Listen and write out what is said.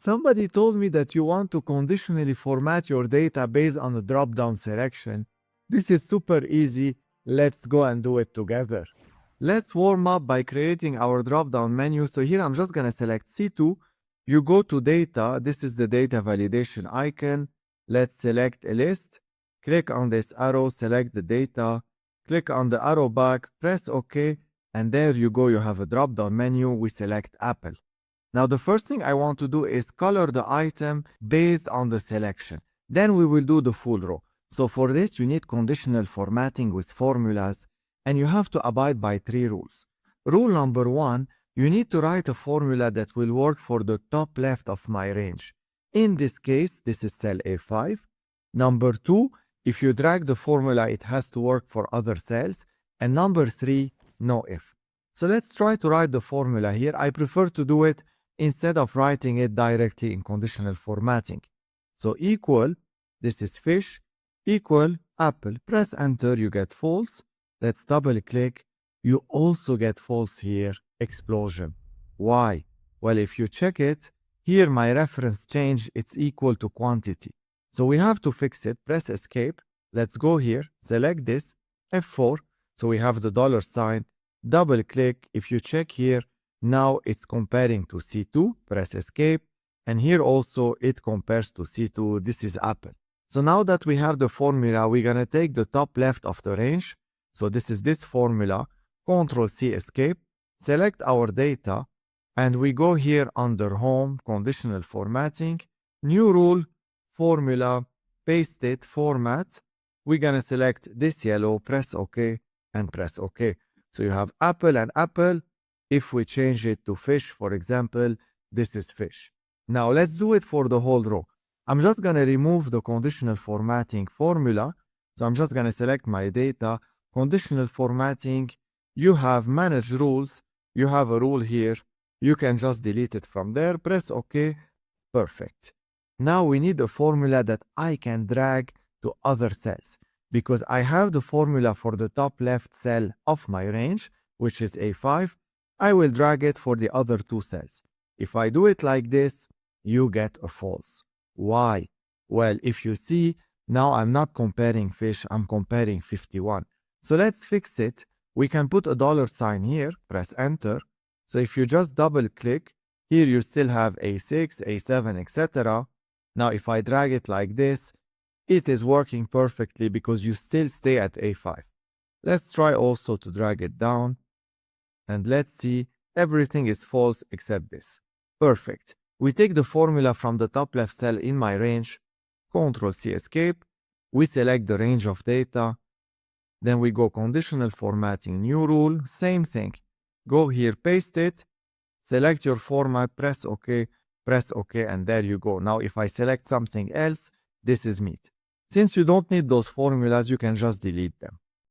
Somebody told me that you want to conditionally format your data based on a drop-down selection. This is super easy. Let's go and do it together. Let's warm up by creating our drop-down menu. So here I'm just going to select C2. You go to data. This is the data validation icon. Let's select a list. Click on this arrow, select the data. Click on the arrow back, press OK, and there you go. You have a drop-down menu. We select Apple. Now the first thing I want to do is color the item based on the selection. Then we will do the full row. So for this you need conditional formatting with formulas, and you have to abide by 3 rules. Rule number 1, you need to write a formula that will work for the top left of my range. In this case, this is cell A5. Number 2, if you drag the formula, it has to work for other cells. And number 3, no if. So let's try to write the formula here. I prefer to do it instead of writing it directly in conditional formatting. So equal, this is fish, equal apple. Press enter, you get false. Let's double click. You also get false here, explosion. Why? Well, if you check it, here my reference change, it's equal to quantity. So we have to fix it. Press escape. Let's go here, select this, F4. So we have the $sign, double click. If you check here, now it's comparing to C2, press escape, and here also it compares to C2, this is Apple. So now that we have the formula, we're gonna take the top left of the range. So this is this formula, Ctrl+C escape, select our data, and we go here under Home, Conditional Formatting, New Rule, Formula, paste it, Format. We're gonna select this yellow, press OK, and press OK. So you have Apple and Apple. If we change it to fish, for example, this is fish. Now let's do it for the whole row. I'm just going to remove the conditional formatting formula. So I'm just going to select my data. Conditional formatting, you have manage rules. You have a rule here. You can just delete it from there. Press OK. Perfect. Now we need a formula that I can drag to other cells, because I have the formula for the top left cell of my range, which is A5. I will drag it for the other 2 cells. If I do it like this, you get a false. Why? Well, if you see, now I'm not comparing fish, I'm comparing 51. So let's fix it. We can put a $sign here, press enter. So if you just double click, here you still have A6, A7, etc. Now if I drag it like this, it is working perfectly because you still stay at A5. Let's try also to drag it down. And let's see, everything is false except this. Perfect. We take the formula from the top left cell in my range, Ctrl+C escape, we select the range of data, then we go conditional formatting, new rule, same thing. Go here, paste it, select your format, press OK, and there you go. Now if I select something else, this is meat. Since you don't need those formulas, you can just delete them.